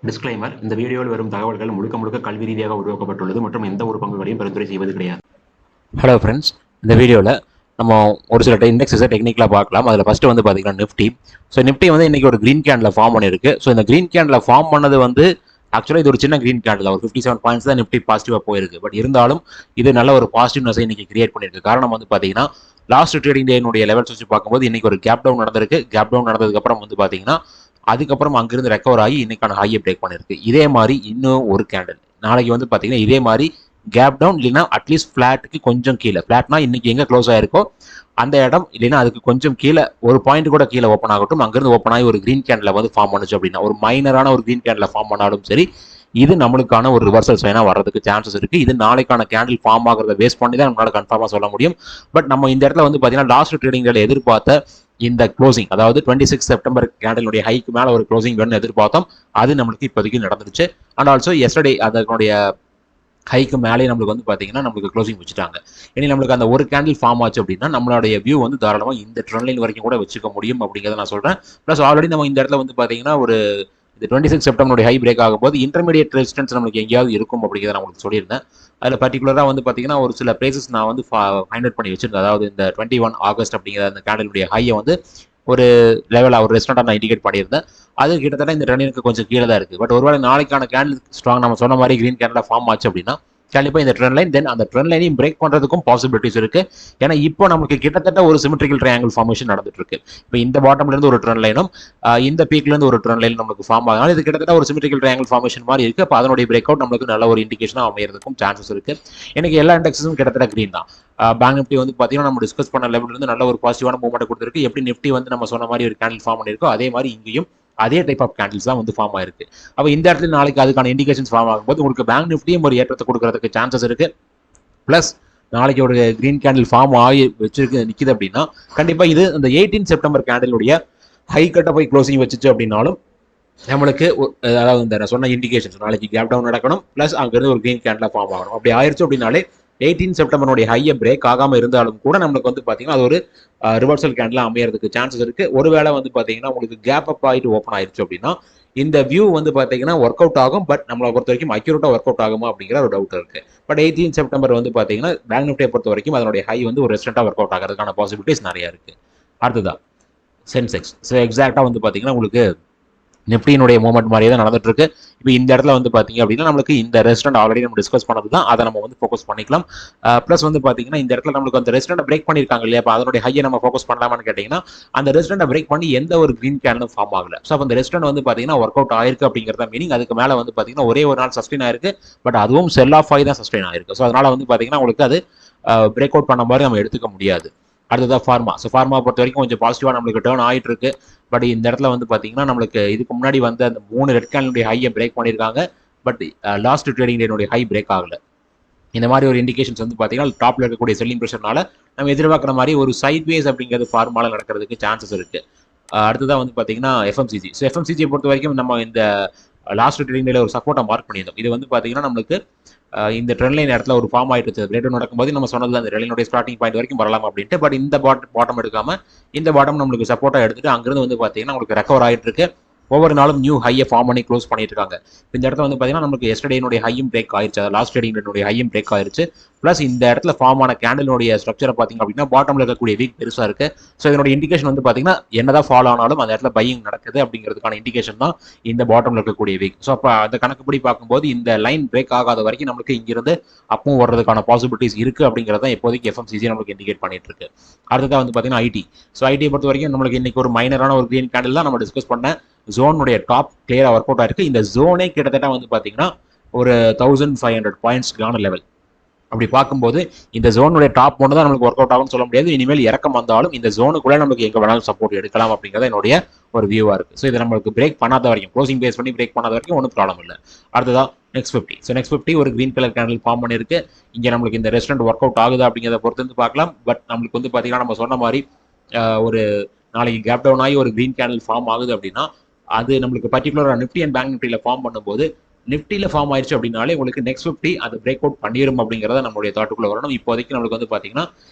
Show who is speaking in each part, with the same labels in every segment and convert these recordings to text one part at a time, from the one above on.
Speaker 1: Disclaimer: இந்த வீடியோவில் வரும் தகவல்கள் முழுக்க முழுக்க கல்வி ரீதியாக உருவாக்கப்பட்டுள்ளது மற்றும் எந்த ஒரு பங்குகளையும் பரிந்துரை செய்வது கிடையாது. ஹலோ ஃப்ரெண்ட்ஸ், இந்த வீடியோவில் நம்ம ஒரு சில இண்டெக்ஸஸை டெக்னிக்கலாக பார்க்கலாம். அதில் ஃபஸ்ட்டு வந்து பார்த்தீங்கன்னா நிஃப்டி. ஸோ நிஃப்டி வந்து இன்றைக்கி ஒரு க்ரீன் கேண்டில் ஃபார்ம் பண்ணியிருக்கு. ஸோ இந்த க்ரீன் கேண்டில் ஃபார்ம் பண்ணது வந்து ஆக்சுவலாக இது ஒரு சின்ன க்ரீன் கேண்டில், ஒரு 57 பாயிண்ட்ஸ் தான் நிஃப்டி பாசிட்டிவாக போயிருக்கு. பட் இருந்தாலும் இது நல்ல ஒரு பாசிட்டிவ்னஸை இன்றைக்கி கிரியேட் பண்ணியிருக்கு. காரணம் வந்து பார்த்தீங்கன்னா லாஸ்ட் ட்ரேடிங் டேனுடைய லெவல்ஸ் வச்சு பார்க்கும்போது இன்றைக்கி ஒரு கேப் டவுன் நடந்திருக்கு. கேப் டவுன் நடந்ததுக்கப்புறம் வந்து பார்த்தீங்கன்னா அதுக்கப்புறம் அங்கிருந்து ரெக்கவர் ஆகி இன்னைக்கான ஹையை பிரேக் பண்ணிருக்கு. இதே மாதிரி இன்னும் ஒரு கேண்டில் நாளைக்கு வந்து பார்த்தீங்கன்னா இதே மாதிரி கேப் டவுன் இல்லைன்னா அட்லீஸ்ட் ஃபிளாட்டுக்கு கொஞ்சம் கீழே, ஃபிளாட்னா இன்னைக்கு எங்கே க்ளோஸ் ஆயிருக்கோ அந்த இடம் இல்லைன்னா அதுக்கு கொஞ்சம் கீழே ஒரு பாயிண்ட் கூட கீழே ஓப்பன் ஆகட்டும், அங்கிருந்து ஓப்பன் ஆகி ஒரு கிரீன் கேண்டில் வந்து ஃபார்ம் பண்ணுச்சு அப்படின்னா, ஒரு மைனரான ஒரு கிரீன் கேண்டில் ஃபார்ம் பண்ணாலும் சரி, இது நம்மளுக்கான ஒரு ரிவர்சல் சைனா வர்றதுக்கு சான்சஸ் இருக்கு. இது நாளைக்கான கேண்டில் ஃபார்ம் ஆகிறத பேஸ் பண்ணி தான் நம்மளால கன்ஃபார்மா சொல்ல முடியும். பட் நம்ம இந்த இடத்துல வந்து பார்த்தீங்கன்னா லாஸ்ட் ட்ரேடிங்ல எதிர்பார்த்த இந்த க்ளோசிங், அதாவது 26 செப்டம்பர் கேண்டிலுடைய ஹைக்கு மேல ஒரு க்ளோசிங் வேணும்னு எதிர்பார்த்தோம். அது நம்மளுக்கு இப்போதைக்கு நடந்துருச்சு. அண்ட் ஆல்சோ எஸ்டர்டே அதனுடைய ஹைக்கு மேலே நம்மளுக்கு வந்து பார்த்தீங்கன்னா நம்மளுக்கு க்ளோசிங் வச்சுட்டாங்க. இனி நம்மளுக்கு அந்த ஒரு கேண்டில் ஃபார்ம் ஆச்சு அப்படின்னா நம்மளுடைய வியூ வந்து தாராளமாக இந்த ட்ரெண்ட் லைன் வரைக்கும் கூட வச்சுக்க முடியும் அப்படிங்கிறத நான் சொல்றேன். ப்ளஸ் ஆல்ரெடி நம்ம இந்த இடத்துல வந்து பார்த்தீங்கன்னா ஒரு இந்த 26 செப்டம்பருடைய ஹை பிரேக் ஆகும்போது இன்டர்மீடியட் ரெசிஸ்டன்ஸ் நம்மளுக்கு எங்கேயாவது இருக்கும் அப்படிங்கிறத நான் உங்களுக்கு சொல்லியிருந்தேன். அதில் பர்டிகுலராக வந்து பார்த்தீங்கன்னா ஒரு சில பிளேசஸ் நான் வந்து ஃபைண்ட் அவுட் பண்ணி வச்சிருந்தேன். அதாவது இந்த 21 ஆகஸ்ட் அப்படிங்கிற அந்த கேண்டிலுடைய ஹையை வந்து ஒரு லெவலாக ஒரு ரெஸ்டாரண்ட் நான் இண்டிகேட் பண்ணியிருந்தேன். அது கிட்டத்தட்ட இந்த ட்ரெண்டினுக்கு கொஞ்சம் கீழே தான் இருக்குது. பட் ஒருவேளை நாளைக்கான கேண்டில் ஸ்ட்ராங் நம்ம சொன்ன மாதிரி கிரீன் கேண்டில் ஃபார்ம் ஆச்சு அப்படின்னா கண்டிப்பாக இந்த ட்ரெண்ட் லைன் தென் அந்த ட்ரெண்ட் லைனையும் பிரேக் பண்ணுறதுக்கும் பாசிபிலிட்டிஸ் இருக்கு. ஏன்னா இப்போ நமக்கு கிட்டத்தட்ட ஒரு சிமெட்ரிக்கல் ட்ரையாங்கிள் ஃபார்மேஷன் நடந்துட்டு இருக்கு. இப்போ இந்த பாட்டம்ல இருந்து ஒரு ட்ரெண்ட் லைனும் இந்த பீக்ல இருந்து ஒரு ட்ரெண்ட் லைன் நமக்கு ஃபார்ம் ஆகலாம். இது கிட்டத்தட்ட ஒரு சிமெட்ரிக்கல் ட்ரையாங்கிள் ஃபார்மேஷன் மாதிரி இருக்கு. அப்போ அதனுடைய பிரேக் அவுட் நமக்கு நல்ல ஒரு இண்டிகேஷனாக அமையறதுக்கும் சான்சஸ் இருக்கு. எனக்கு எல்லா இண்டெக்ஸஸும் கிட்டத்தட்ட கிரீன் தான். பேங்க் நிஃப்டி வந்து பார்த்தீங்கன்னா நம்ம டிஸ்கஸ் பண்ண லெவலில் இருந்து நல்ல ஒரு பாசிட்டிவான மூவ்மெண்ட் கொடுத்துருக்கு. எப்படி நிஃப்டி வந்து நம்ம சொன்ன மாதிரி ஒரு கேண்டில் ஃபார்ம் பண்ணியிருக்கோ அதே மாதிரி இங்கேயும் அதே டைப் ஆஃப் கேண்டில்ஸ் தான் வந்து ஃபார்ம் ஆயிருக்கு. அப்போ இந்த இடத்துல நாளைக்கு அதுக்கான இண்டிகேஷன்ஸ் ஃபார்ம் ஆகும்போது உங்களுக்கு பேங்க் நிஃப்டியும் ஒரு ஏற்றத்தை கொடுக்கறதுக்கு சான்சஸ் இருக்கு. பிளஸ் நாளைக்கு ஒரு கிரீன் கேண்டில் ஃபார்ம் ஆகி வச்சிருக்கு நிற்குது அப்படின்னா கண்டிப்பாக இது அந்த 18 செப்டம்பர் கேண்டிலுடைய ஹை கட்ட போய் க்ளோசிங் வச்சுச்சு அப்படின்னாலும் நம்மளுக்கு அதாவது இந்த சொன்ன இண்டிகேஷன்ஸ் நாளைக்கு கேப் டவுன் நடக்கணும், பிளஸ் அங்கிருந்து ஒரு கிரீன் கேண்டில் ஃபார்ம் ஆகணும். அப்படி ஆயிடுச்சு அப்படின்னாலே 18 செப்டம்பருடைய ஹையை பிரேக் ஆகாமல் இருந்தாலும் கூட நம்மளுக்கு வந்து பார்த்தீங்கன்னா அது ஒரு ரிவர்சல் கேண்டில் அமையறதுக்கு சான்சஸ் இருக்கு. ஒருவேளை வந்து பார்த்தீங்கன்னா உங்களுக்கு கேப் அப் ஆகிட்டு ஓப்பன் ஆயிடுச்சு அப்படின்னா இந்த வியூ வந்து பார்த்தீங்கன்னா ஒர்க் அவுட் ஆகும். பட் நம்மளை பொறுத்த வரைக்கும் அக்யூரேட்டாக ஒர்க் அவுட் ஆகுமா அப்படிங்கிற ஒரு டவுட் இருக்கு. பட் 18 செப்டம்பர் வந்து பார்த்தீங்கன்னா பேங்க் நிஃப்டியை பொறுத்த வரைக்கும் அதனுடைய ஹை வந்து ஒரு ரெஸ்டண்டாக ஒர்க் அவுட் ஆகிறதுக்கான பாசிபிலிட்டிஸ் நிறைய இருக்கு. அடுத்ததான் சென்செக்ஸ். ஸோ எக்ஸாக்டாக வந்து பார்த்தீங்கன்னா உங்களுக்கு நிஃப்டியினுடைய மூவ்மெண்ட் மாதிரியே தான் நடந்துட்டு இருக்கு. இப்போ இந்த இடத்துல வந்து பார்த்தீங்க அப்படின்னா நம்மளுக்கு இந்த ரெஸ்டாரண்ட் ஆல்ரெடி நம்ம டிஸ்கஸ் பண்ணது தான், அதை நம்ம வந்து ஃபோக்கஸ் பண்ணிக்கலாம். ப்ளஸ் வந்து பார்த்தீங்கன்னா இந்த இடத்துல நம்மளுக்கு அந்த ரெஸ்டாரண்ட் பிரேக் பண்ணியிருக்காங்க இல்லையா, அப்போ அதனுடைய ஹையை நம்ம ஃபோக்கஸ் பண்ணலாமான்னு கேட்டிங்கன்னா அந்த ரெஸ்டாரண்ட் பிரேக் பண்ணி எந்த ஒரு கிரீன் கேண்டும் ஃபார்ம் ஆகல. ஸோ அப்போ அந்த ரெஸ்டாரண்ட் வந்து பார்த்தீங்கன்னா ஒர்க் அவுட் ஆயிருக்கு அப்படிங்கிறத மீனிங். அதுக்கு மேலே வந்து பார்த்தீங்கன்னா ஒரே ஒரு நாள் சஸ்டெயின் ஆயிருக்கு, பட் அதுவும் செல் ஆஃப் ஆகி தான் சஸ்டெயின் ஆயிருக்கு. ஸோ அதனால வந்து பார்த்தீங்கன்னா உங்களுக்கு அது பிரேக் அவுட் பண்ண மாதிரி நம்ம எடுத்துக்க முடியாது. அடுத்ததான் ஃபார்மா. ஸோ ஃபார்மா பொறுத்த வரைக்கும் கொஞ்சம் பாசிட்டிவாக நம்மளுக்கு டேர்ன் ஆகிட்டு இருக்கு. பட் இந்த இடத்துல வந்து பார்த்தீங்கன்னா நம்மளுக்கு இதுக்கு முன்னாடி வந்து அந்த 3 ரெட் கேண்டிலுடைய ஹையை பிரேக் பண்ணியிருக்காங்க. பட் லாஸ்ட் ட்ரேடிங் டேனுடைய ஹை பிரேக் ஆகல. இந்த மாதிரி ஒரு இண்டிகேஷன்ஸ் வந்து பார்த்தீங்கன்னா டாப்ல இருக்கக்கூடிய செல்லிங் ப்ரெஷர்னால நம்ம எதிர்பார்க்குற மாதிரி ஒரு சைட்வேஸ் அப்படிங்கிறது ஃபார்மால நடக்கிறதுக்கு சான்சஸ் இருக்கு. அடுத்ததான் வந்து பார்த்தீங்கன்னா எஃப்எம்சிஜி. ஸோ எஃப்எம்சிஜியை பொறுத்த வரைக்கும் நம்ம இந்த லாஸ்ட் ட்ரேடிங் டேல ஒரு சப்போர்ட்டை மார்க் பண்ணியிருந்தோம். இது வந்து பார்த்தீங்கன்னா நம்மளுக்கு இந்த ட்ரெண்ட் லைன் இடத்துல ஒரு ஃபார்ம் ஆயிட்டு ரேட் நடக்கும்போது நம்ம சொன்னது அந்த ட்ரெண்ட் லைனுடைய ஸ்டார்டிங் பாயிண்ட் வரைக்கும் வரலாம் அப்படின்ட்டு. பட் இந்த பாட்டம் எடுக்காம இந்த பாட்டம் நம்மளுக்கு சப்போர்ட்டா எடுத்துட்டு அங்கிருந்து வந்து பார்த்தீங்கன்னா உங்களுக்கு ரெக்கவர் ஆயிட்டு இருக்கு. ஒவ்வொரு நாளும் நியூ ஹையை ஃபார்ம் பண்ணி க்ளோஸ் பண்ணிட்டு இருக்காங்க. இந்த இடத்துல வந்து பார்த்தீங்கன்னா நமக்கு எஸ்டர்டேனுடைய ஹையும் பிரேக் ஆயிருச்சு, லாஸ்ட் ட்ரேடிங் ஹையும் பிரேக் ஆயிருச்சு. ப்ளஸ் இந்த இடத்துல ஃபார்ம் ஆன கேண்டிலுடைய ஸ்ட்ரக்சரை பார்த்தீங்க அப்படின்னா பாட்டம்ல இருக்கக்கூடிய வீக் பெருசாக இருக்கு. ஸோ இதனோட இண்டிகேஷன் வந்து பார்த்தீங்கன்னா என்னதான் ஃபாலோ ஆனாலும் அந்த இடத்துல பையிங் நடக்குது அப்படிங்கிறதுக்கான இண்டிகேஷன் தான் இந்த பாட்டம்ல இருக்கக்கூடிய வீக். ஸோ அப்போ அந்த கணக்குப்படி பார்க்கும்போது இந்த லைன் பிரேக் ஆகாத வரைக்கும் நம்மளுக்கு இங்கிருந்து அப்பவும் வர்றதுக்கான பாசிபிலிட்டிஸ் இருக்கு அப்படிங்கிறத இப்போதைக்கு எஃப்எம்சிஜி நம்மளுக்கு இண்டிகேட் பண்ணிட்டு இருக்கு. அடுத்ததான் வந்து பார்த்தீங்கன்னா ஐடி. ஸோ ஐடியை பொறுத்த வரைக்கும் நம்மளுக்கு இன்னைக்கு ஒரு மைனரான ஒரு கிரீன் கேண்டில் தான் நம்ம டிஸ்கஸ் பண்ண ஜோனுடைய டாப் கிளியரா ஒர்க் அவுட் ஆயிருக்கு. இந்த ஜோனே கிட்டத்தட்ட வந்து பாத்தீங்கன்னா ஒரு 1500 பாயிண்ட்ஸ்க்கான லெவல். அப்படி பார்க்கும்போது இந்த ஜோனுடைய டாப் ஒன்று தான் நமக்கு ஒர்க் அவுட் ஆகும்னு சொல்ல முடியாது. இனிமேல் இறக்கம் வந்தாலும் இந்த ஜோனுக்குள்ள நமக்கு எங்க வேணாலும் சப்போர்ட் எடுக்கலாம் அப்படிங்கிறத என்னுடைய ஒரு வியூவா இருக்கு. ஸோ இதை நம்மளுக்கு பிரேக் பண்ணாத வரைக்கும், க்ளோசிங் பேஸ் பண்ணி பிரேக் பண்ணாத வரைக்கும் ஒன்றும் ப்ராப்ளம் இல்லை. அடுத்ததான் நெக்ஸ்ட் 50. ஸோ நெக்ஸ்ட் 50 ஒரு கிரீன் கலர் கேண்டில் ஃபார்ம் பண்ணிருக்கு. இங்க நம்மளுக்கு இந்த ரெஸ்டாரண்ட் ஒர்க் அவுட் ஆகுதா அப்படிங்கிறத பொறுத்து வந்து பார்க்கலாம். பட் நம்மளுக்கு வந்து பாத்தீங்கன்னா நம்ம சொன்ன மாதிரி ஒரு நாளைக்கு கேப் டவுன் ஆகி ஒரு கிரீன் கேண்டில் ஃபார்ம் ஆகுது அப்படின்னா அது நம்மளுக்கு பர்டிகுலராக நிஃப்டி அண்ட் பேங்க் நிஃப்டியில் ஃபார்ம் பண்ணும்போது நிஃப்டியில் ஃபார்ம் ஆயிடுச்சு அப்படின்னாலே உங்களுக்கு நெக்ஸ்ட் 50 அது பிரேக் அவுட் பண்ணிடும் அப்படிங்கிறத நம்மளுடைய தாட்டுக்குள்ள வரணும். இப்போதைக்கு நம்மளுக்கு வந்து பார்த்தீங்கன்னா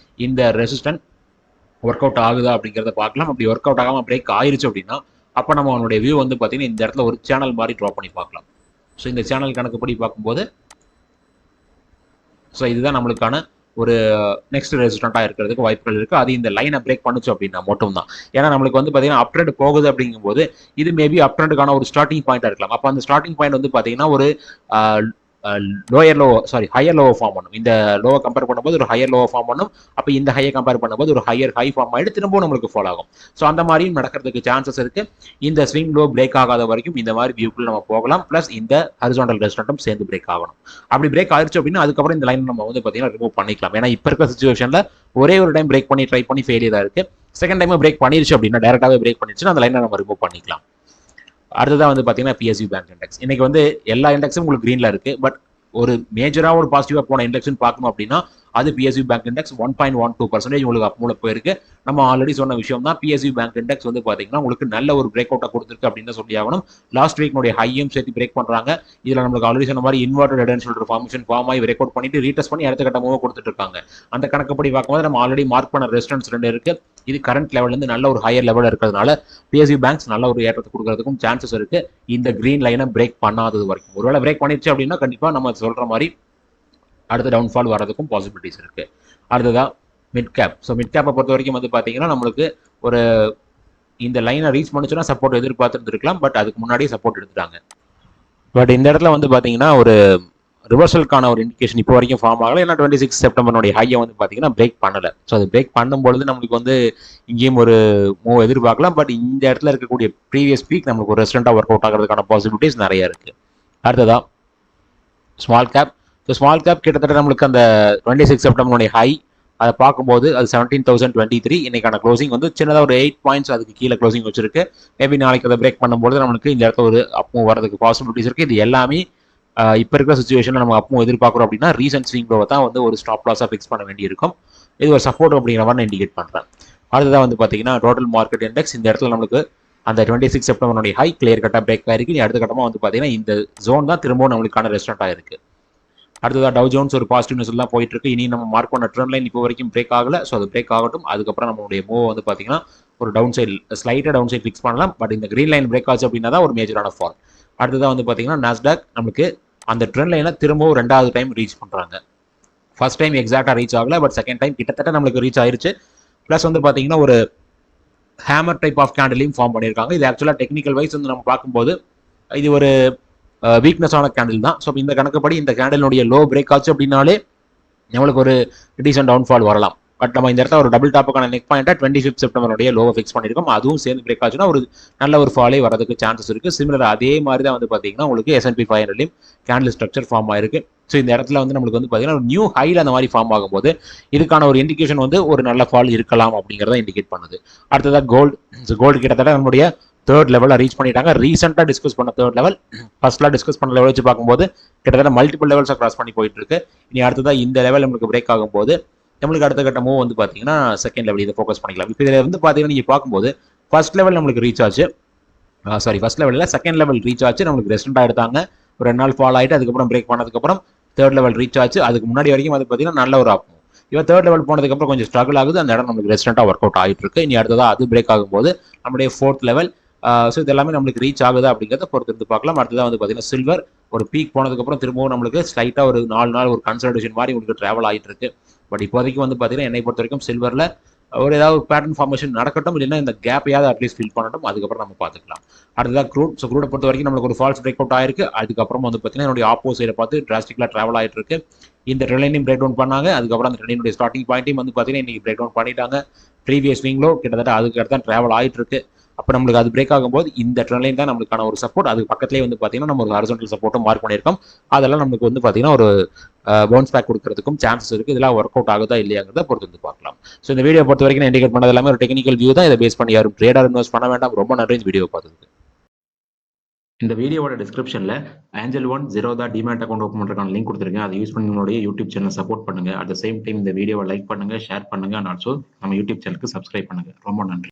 Speaker 1: இந்த ரெசிஸ்டன்ட் ஒர்க் அவுட் ஆகுதா அப்படிங்கிறத பார்க்கலாம். அப்படி ஒர்க் அவுட் ஆகாமல் பிரேக் ஆயிருச்சு அப்படின்னா அப்போ நம்ம அவனுடைய வியூ வந்து பார்த்தீங்கன்னா இந்த இடத்துல ஒரு சேனல் மாதிரி ட்ரா பண்ணி பார்க்கலாம். ஸோ இந்த சேனல் கணக்குப்படி பார்க்கும்போது ஸோ இதுதான் நம்மளுக்கான ஒரு நெக்ஸ்ட் ரெசிஸ்டண்ட்டாக இருக்கிறதுக்கு வாய்ப்புகள் இருக்குது. அது இந்த லைனை பிரேக் பண்ணுச்சு அப்படின்னா மட்டும் தான். ஏன்னா நம்மளுக்கு வந்து பார்த்தீங்கன்னா அப் ட்ரெண்ட் போகுது அப்படிங்கும்போது இது மேபி அப் ட்ரெண்டுக்கான ஒரு ஸ்டார்டிங் பாயிண்டாக இருக்கலாம். அப்போ அந்த ஸ்டார்டிங் பாயிண்ட் வந்து பார்த்தீங்கன்னா ஒரு ஹையர் லோவை ஃபார்ம் பண்ணும். இந்த லோவை கம்பேர் பண்ணும்போது ஒரு ஹையர் லோவை ஃபார்ம் பண்ணும். அப்போ இந்த ஹையை கம்பேர் பண்ணும்போது ஒரு ஹையர் ஹை ஃபார்ம் ஆகிட்டு திரும்பவும் நம்மளுக்கு ஃபாலோ ஆகும். ஸோ அந்த மாதிரியும் நடக்கிறதுக்கு சான்சஸ் இருக்கு. இந்த ஸ்விங் லோ பிரேக் ஆகாத வரைக்கும் இந்த மாதிரி வியூக்குள்ள நம்ம போகலாம். பிளஸ் இந்த ஹரிசாண்டல் ரெசிஸ்டன்ட்டும் சேர்ந்து பிரேக் ஆகணும். அப்படி பிரேக் ஆயிடுச்சு அப்படின்னா அதுக்கப்புறம் இந்த லைன் நம்ம வந்து பார்த்தீங்கன்னா ரிமூவ் பண்ணிக்கலாம். ஏன்னா இப்போ இருக்கிற சுச்சுவேஷனில் ஒரே ஒரு டைம் பிரேக் பண்ணி ட்ரை பண்ணி ஃபெயிலியராக இருக்கு. செகண்ட் டைம் பிரேக் பண்ணிருச்சு அப்படின்னா டேரக்டாகவே பிரேக் பண்ணிடுச்சுன்னா அந்த லைனை நம்ம ரிமூவ் பண்ணிக்கலாம். அடுத்ததான் வந்து பார்த்தீங்கன்னா PSU பேங்க் இண்டெக்ஸ். இன்னைக்கு வந்து எல்லா இண்டெக்ஸும் உங்களுக்கு கிரீன்ல இருக்கு. பட் ஒரு மேஜரா ஒரு பாசிட்டிவா போன இண்டெக்ஸ் பார்க்கணும் அப்படின்னா அது PSU பேங்க் இண்டெக்ஸ் 1.12% உங்களுக்கு அப்மூல போயிருக்கு. நம்ம ஆல்ரெடி சொன்ன விஷயம் தான். PSU பேங்க் இண்டெக்ஸ் வந்து பாத்தீங்கன்னா உங்களுக்கு நல்ல ஒரு பிரேக் அவுட்டா கொடுத்துருக்கு அப்படின்னு சொல்லி ஆகணும். லாஸ்ட் வீக்னுடைய ஹையும் சேர்த்து பிரேக் பண்றாங்க. இதுல நம்மளுக்கு ஆல்ரெடி சொன்ன மாதிரி inverted head and shoulder formation form ஆகி பிரேக் அவுட் பண்ணிட்டு ரீடெஸ்ட் பண்ணி அடுத்த கட்ட மூவ் கொடுத்துட்டு இருக்காங்க. அந்த கணக்குப்படி பார்க்கும்போது நம்ம ஆல்ரெடி மார்க் பண்ண ரெசிஸ்டன்ஸ் 2 இருக்கு. இது கரண்ட் லெவல்ல இருந்து நல்ல ஒரு ஹையர் லெவல் இருக்கிறதுனால PSU பேங்க்ஸ் நல்ல ஒரு ஏற்றத்தை கொடுக்கறதுக்கும் சான்சஸ் இருக்கு. இந்த கிரீன் லைனை பிரேக் பண்ணாதது வரைக்கும். ஒருவேளை பிரேக் பண்ணிருச்சு அப்படின்னா கண்டிப்பா நம்ம சொல்ற மாதிரி அடுத்த டவுன்ஃபால் வரதுக்கும் பாசிபிலிட்டிஸ் இருக்கு. அடுத்ததான் மிட் கேப். ஸோ மிட் கேப்பை பொறுத்த வரைக்கும் வந்து பார்த்தீங்கன்னா நம்மளுக்கு ஒரு இந்த லைனை ரீச் பண்ணுச்சுன்னா சப்போர்ட் எதிர்பார்த்துட்டு இருக்கலாம். பட் அதுக்கு முன்னாடியே சப்போர்ட் எடுத்துட்டாங்க. பட் இந்த இடத்துல வந்து பார்த்தீங்கன்னா ஒரு ரிவர்சலுக்கான ஒரு இண்டிகேஷன் இப்போ வரைக்கும் ஃபார்ம் ஆகலை. ஏன்னா 26 செப்டம்பருடைய ஹையை வந்து பார்த்தீங்கன்னா பிரேக் பண்ணலை. ஸோ அது பிரேக் பண்ணும்பொழுது நம்மளுக்கு வந்து இங்கேயும் ஒரு மூவ் எதிர்பார்க்கலாம். பட் இந்த இடத்துல இருக்கக்கூடிய ப்ரீவியஸ் பீக் நம்மளுக்கு ஒரு ரெஸ்டண்டாக ஒர்க் அவுட் ஆகிறதுக்கான பாசிபிலிட்டிஸ் நிறைய இருக்கு. அடுத்ததா small cap. So small cap கிட்டத்தட்ட நம்மளுக்கு அந்த 26 செப்டம்பருடைய ஹை அதை பார்க்கும்போது அது 17,023. இன்னைக்கான க்ளோசிங் வந்து சின்னதாக ஒரு 8 பாயிண்ட்ஸ் அதுக்கு கீழே க்ளோசிங் வச்சிருக்கு. மேபி நாளைக்கு அதை பிரேக் பண்ணும்போது நம்மளுக்கு இந்த இடத்துல ஒரு அப்மூவ் வரதுக்கு பாசிபிலிட்டிஸ் இருக்கு. இது எல்லாமே இப்போ இருக்கிற சுச்சுவேஷனில் நம்ம அப்மூவ் எதிர்பார்க்குறோம் அப்படின்னா ரீசன்ட் ஸ்விங் லோவை தான் வந்து ஒரு ஸ்டாப் லாஸாக ஃபிக்ஸ் பண்ண வேண்டியிருக்கும். இது ஒரு சப்போர்ட் அப்படிங்கிற மாதிரி நான் இண்டிகேட் பண்ணுறேன். அடுத்ததான் வந்து பார்த்தீங்கன்னா டோட்டல் மார்க்கெட் இண்டெக்ஸ். இந்த இடத்துல நம்மளுக்கு அந்த 26 செப்டம்பருடைய ஹை கிளியர் கட்டாக பிரேக் ஆயிருக்கு. அடுத்த கட்டமாக வந்து பார்த்தீங்கன்னா இந்த ஜோன் தான் திரும்பவும் நம்மளுக்கான ரெஸ்டார்ட் ஆயிருக்கு. அடுத்ததாக டவ் ஜோன்ஸ் ஒரு பாசிட்டிவ் நியூஸ் தான் போயிட்டு இருக்கு. இனி நம்ம மார்க் பண்ண ட்ரெண்ட் லைன் இப்போ வரைக்கும் பிரேக் ஆகல. ஸோ அது பிரேக் ஆகட்டும். அதுக்கப்புறம் நம்மளுடைய மூவ் வந்து பார்த்தீங்கன்னா ஒரு டவுன் சைடு ஸ்லைட்டாக டவுன் சைடு ஃபிக்ஸ் பண்ணலாம். பட் இந்த கிரீன் லைன் பிரேக் ஆச்சு அப்படின்னா தான் ஒரு மேஜரான ஃபால். அடுத்ததாக வந்து பார்த்தீங்கன்னா நாஸ்டாக் நம்மளுக்கு அந்த ட்ரெண்ட் லைனை திரும்பவும் 2வது டைம் ரீச் பண்ணுறாங்க. ஃபர்ஸ்ட் டைம் எக்ஸாக்டாக ரீச் ஆகல. பட் செகண்ட் டைம் கிட்டத்தட்ட நம்மளுக்கு ரீச் ஆயிருச்சு. ப்ளஸ் வந்து பார்த்தீங்கன்னா ஒரு ஹேமர் டைப் ஆஃப் கேண்டிலையும் ஃபார்ம் பண்ணியிருக்காங்க. இது ஆக்சுவலாக டெக்னிக்கல் வைஸ் வந்து நம்ம பார்க்கும்போது இது ஒரு வீக்னஸான கேண்டில் தான். ஸோ இந்த கணக்குப்படி இந்த கேண்டிலுடைய லோ பிரேக் ஆச்சு அப்படின்னாலே நம்மளுக்கு ஒரு டீசென்ட் டவுன்ஃபால் வரலாம். பட் நம்ம இந்த இடத்துல ஒரு டபுள் டாப்புக்கான நெக் பாயிண்டா 25 செப்டம்பருடைய லோவை ஃபிக்ஸ் பண்ணியிருக்கோம். அதுவும் சேர்ந்து பிரேக் ஆச்சுன்னா ஒரு நல்ல ஒரு ஃபாலே வரதுக்கு சான்சஸ் இருக்கு. சிமிலர் அதே மாதிரி தான் வந்து பார்த்தீங்கன்னா உங்களுக்கு S&P 500லையும் கேண்டில் ஸ்ட்ரக்சர் ஃபார்ம் ஆயிருக்கு. ஸோ இந்த இடத்துல வந்து நம்மளுக்கு வந்து பார்த்தீங்கன்னா ஒரு நியூ ஹைல அந்த மாதிரி ஃபார்ம் ஆகும்போது இதுக்கான ஒரு இண்டிகேஷன் வந்து ஒரு நல்ல ஃபால் இருக்கலாம் அப்படிங்கிறத இண்டிகேட் பண்ணுது. அடுத்ததாக கோல்டு கிட்டத்தட்ட நம்மளுடைய தேர்ட் லெவலில் ரீச் பண்ணிட்டாங்க. ரீசெண்டாக டிஸ்கஸ் பண்ண தேர்ட் லெவல் ஃபர்ஸ்ட்லாம் டிஸ்கஸ் பண்ண லெவல் வச்சு பார்க்கும்போது கிட்டத்தட்ட மல்டிபிள் லெவல்ஸை கிராஸ் பண்ணி போயிட்டு இருக்கு. இனி அடுத்ததாக இந்த லெவல் நம்மளுக்கு பிரேக் ஆகும்போது நம்மளுக்கு அடுத்த கட்ட மூவ் வந்து பார்த்தீங்கன்னா செகண்ட் லெவல் இதை ஃபோக்கஸ் பண்ணிக்கலாம். இப்போ இதில் வந்து பார்த்தீங்கன்னா நீங்கள் பார்க்கும்போது ஃபர்ஸ்ட் லெவல் நம்மளுக்கு ரீச் ஆச்சு. ஃபர்ஸ்ட் லெவலில் செகண்ட் லெவல் ரீச் ஆச்சு. நம்மளுக்கு ரெஸ்டண்டாக எடுத்தாங்க. ஒரு 2 நாள் ஃபால் ஆகிட்டு அதுக்கப்புறம் பிரேக் பண்ணதுக்கப்புறம் தேர்ட் லெவல் ரீச் ஆச்சு. அதுக்கு முன்னாடி வரைக்கும் வந்து பார்த்தீங்கன்னா நல்ல ஒரு ஆகும். இவன் தேர்ட் லெவல் போனதுக்கப்புறம் கொஞ்சம் ஸ்ட்ரகிள் ஆகுது. அந்த இடம் நம்மளுக்கு ரெஸ்டண்டாக ஒர்க் அவுட் ஆகிட்டு இருக்கு. இனி அடுத்ததாக அது பிரேக் ஆகும்போது நம்மளுடைய ஃபோர்த் லெவல் ஸோ இது எல்லாமே நம்மளுக்கு ரீச் ஆகுது அப்படிங்கிறத பொறுத்து இருந்து பார்க்கலாம். அடுத்ததாக வந்து பார்த்தீங்கன்னா சில்வர் ஒரு பீக் போனதுக்கப்புறம் திரும்பவும் நம்மளுக்கு ஸ்லைட்டாக ஒரு 4 நாள் ஒரு கன்சல்டேஷன் மாதிரி உங்களுக்கு ட்ராவல் ஆகிட்டு இருக்கு. பட் இப்போதைக்கு வந்து பார்த்தீங்கன்னா என்னை பொறுத்த வரைக்கும் சில்வரில் ஒரு ஏதாவது பேட்டர்ன் ஃபார்மேஷன் நடக்கட்டும். இல்லைன்னா இந்த கேப்பையாவது அட்லீஸ்ட் ஃபில் பண்ணட்டும். அதுக்கப்புறம் நம்ம பார்த்துக்கலாம். அடுத்ததாக க்ரூட். ஸோ க்ரூடை பொறுத்த வரைக்கும் நம்மளுக்கு ஒரு ஃபால்ஸ் பிரேக் அவுட் ஆயிருக்கு. அதுக்கப்புறம் வந்து பார்த்தீங்கன்னா என்னுடைய ஆப்போசைடை பார்த்து டிராஸ்டிக்கலாக ட்ராவல் ஆகிட்டு இருக்கு. இந்த ட்ரெண்டையும் பிரேக் டவுன் பண்ணாங்க. அதுக்கப்புறம் அந்த ட்ரெண்டினுடைய ஸ்டார்டிங் பாயிண்ட்டையும் வந்து பார்த்தீங்கன்னா இன்னைக்கு பிரேக் டவுன் பண்ணிட்டாங்க. ப்ரீவியஸ் ஸ்விங்லோ கிட்டத்தட்ட அதுக்கு அடுத்து தான் ட்ராவல் ஆகிட்டு இருக்கு. அப்போ நம்மளுக்கு அது பிரேக் ஆகும்போது இந்த ட்ரெண்ட் தான் நம்மளுக்கான ஒரு சப்போர்ட். அதுக்கு பக்கத்துலேயே வந்து பார்த்தீங்கன்னா நம்ம ஒரு ஹாரிசான்டல் சப்போர்ட்டும் மார்க் பண்ணியிருக்கோம். அதெல்லாம் நமக்கு வந்து பார்த்தீங்கன்னா ஒரு பவுன்ஸ் பேக் கொடுக்கறதுக்கும் சான்சஸ் இருக்குது. இதெல்லாம் ஒர்க் அவுட் ஆகுதா இல்லையாங்கிறத பொறுத்து வந்து பார்க்கலாம். ஸோ இந்த வீடியோ பொறுத்த வரைக்கும் நான் இண்டிகேட் பண்ணது எல்லாமே ஒரு டெக்னிக்கல் வியூ தான். இதை பேஸ் பண்ணி யாரும் ட்ரேடர் இன்வெஸ்ட் பண்ண வேண்டாம். ரொம்ப நன்றி இந்த வீடியோ பார்த்ததுக்கு. இந்த வீடியோட டிஸ்கிரிப்ஷனில் Angel One Zerodha demat account open பண்ணுறதுக்கான லிங்க் கொடுத்துருக்கேன். அதை யூஸ் பண்ணி உங்களுடைய யூடியூப் சேனல் சப்போர்ட் பண்ணுங்க. அட் த சேம் டைம் இந்த வீடியோவை லைக் பண்ணுங்க, ஷேர் பண்ணுங்க, அண்ட் ஆல்சோ நம்ம யூடியூப் சேனலுக்கு சப்ஸ்கிரைப் பண்ணுங்க. ரொம்ப நன்றி.